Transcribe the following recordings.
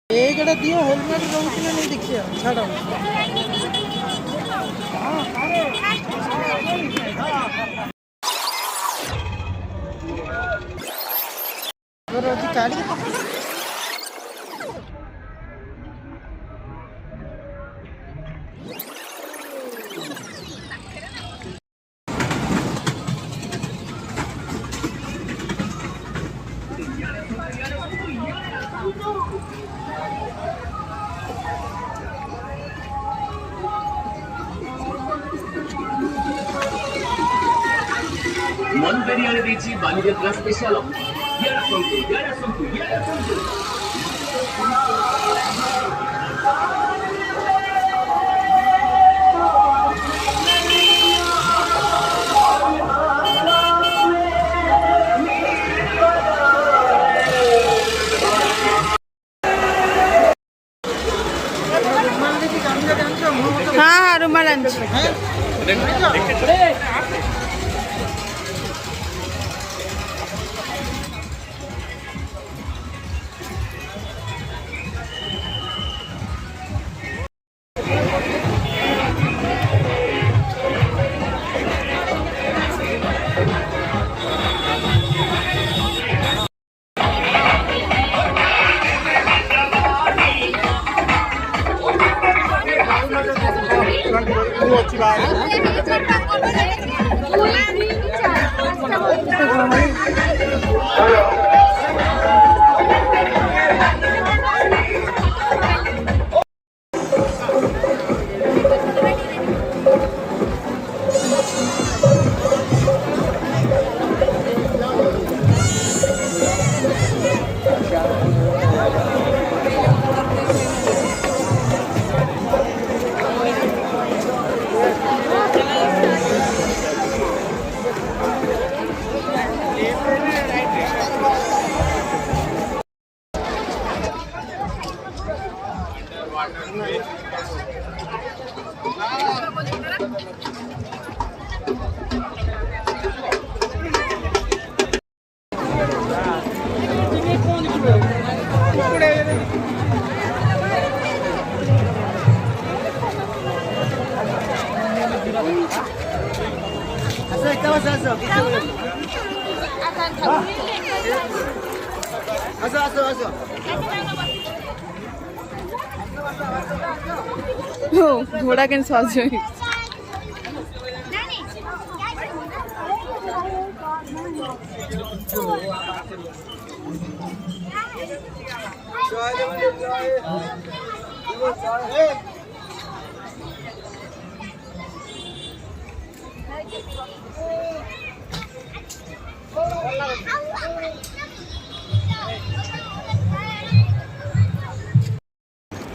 ଏଇଟା ଦିଅ ହେଲମେଟ ରହୁଛି ନା ନାଇଁ ଦେଖିବା ଛାଡ଼ କାଢି ಮಂಗರಿಯಾಳಿ ರೀಚಿ ಬಾಲಿಜತ್ರ ಸ್ಪೆಷಲ್ ಎಡ ಸಂತು हाँ रुमाल घोड़ा के सज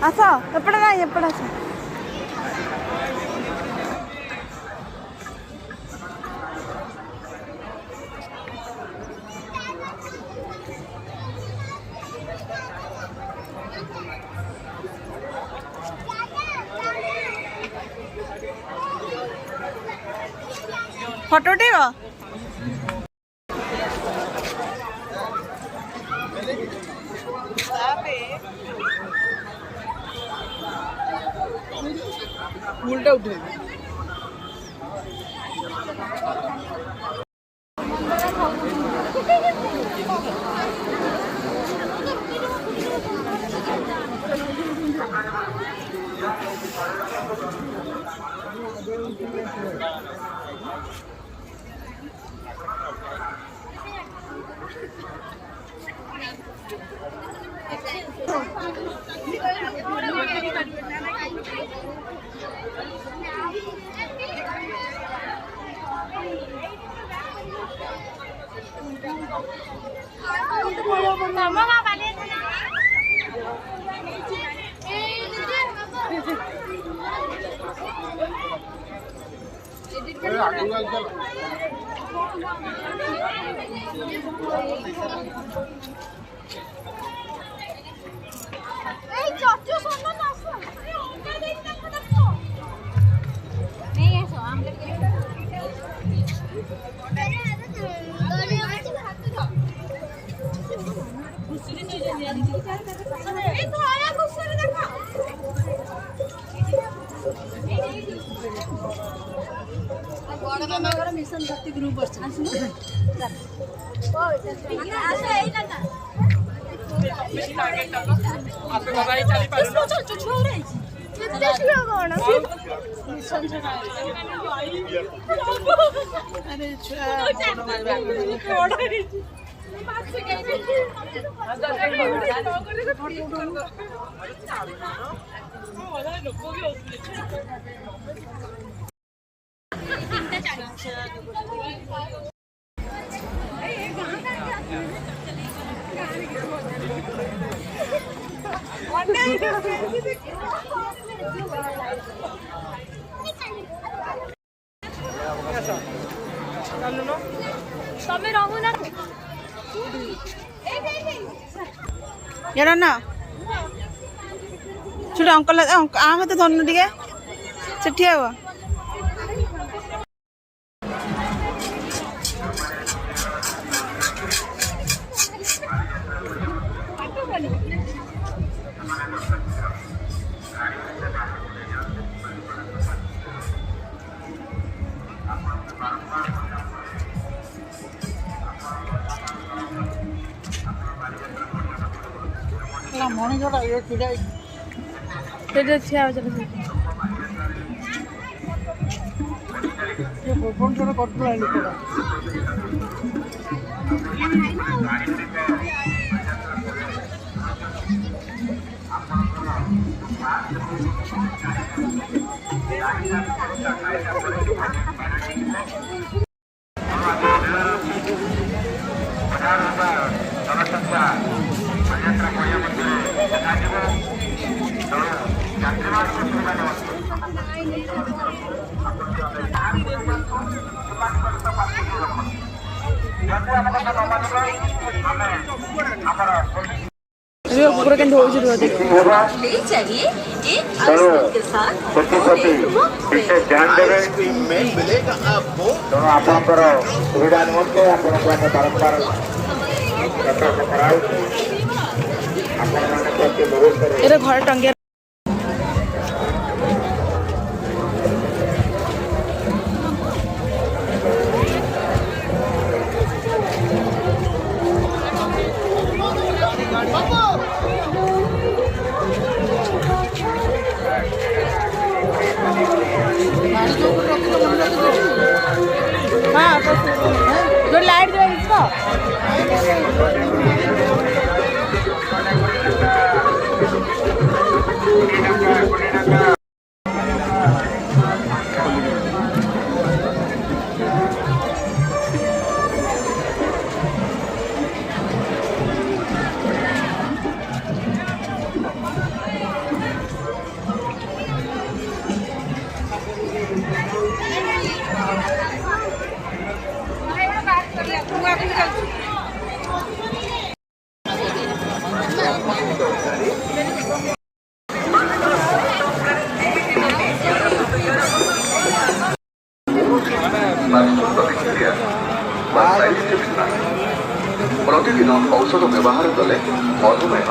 आसा एपड़ा ना एपड़ा आसा फोटो उठेगा उल्टा उठे नहीं है सो हम लोग मिशन शक्ति ग्रुप ତମେ ରହୁନା ଏଇଟା ନା ଛୋଟ ଅଙ୍କଲ ଆ ମତେ ଧନୁ ଟିକେ ସେଠି ହବ ମଣିଷଟା ଇଏ ଛିଡ଼ା ସେଠି ଠିଆ ହଉଛି ଭୁବନେଶ୍ୱର କରୁଥିଲା ଲୋକଟା କୁକୁର କେମିତି ହଉଛି ରୁହ ଦେଖ ଆପଣଙ୍କର ସୁବିଧା ନିମନ୍ତେ ଆପଣଙ୍କୁ ଆମେ ବାରମ୍ବାର କରାଉଛି ଆପଣମାନେ ପ୍ରତି ମୁହୂର୍ତ୍ତରେ ଏରେ ଘରେ ଟଙ୍ଗିଆ हाँ जो लाइट जो इसको प्रतिदिन औषध व्यवहार कले मधुमेह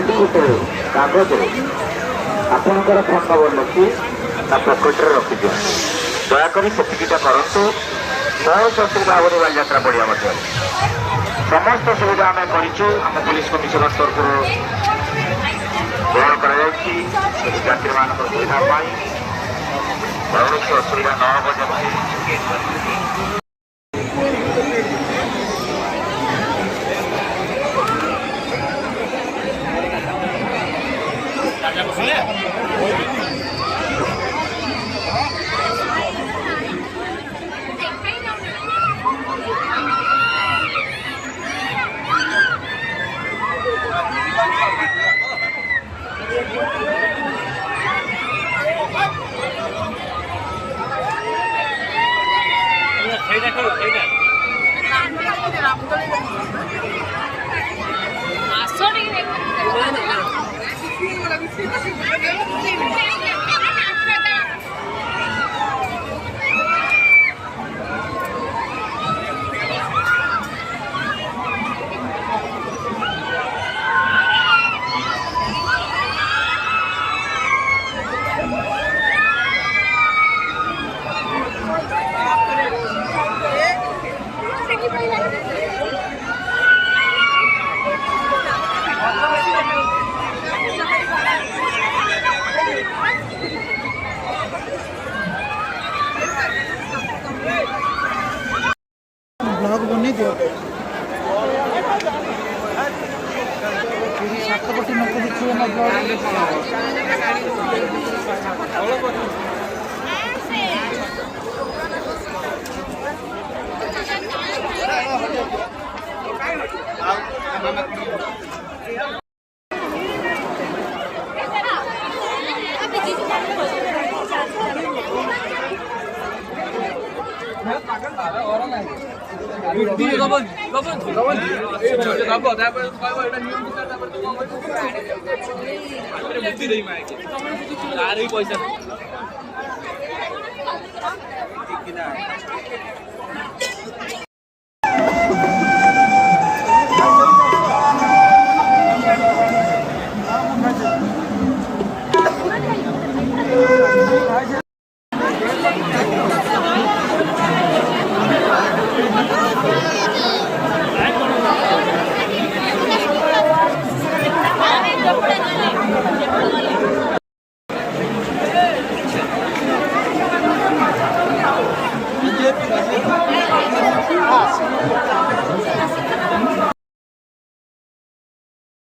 गोटे कागज आपणकर फोन नंबर लिखि पकेट रखी दिखाँ दयाकोरी सेटा करूँ बहुत असुविधा भाव बालीजात्रा पड़िया मध्य समस्त सुविधा आम करम पुलिस कमिशनर तरफ ग्रहण कर यात्री मान सुविधा कौन असुविधा न हो जमी ବ୍ଲଗ୍ ବନେଇ ଦିଅ ସାତପଟି ଲୋକ ଦେଖିବେ ନା ପଇସା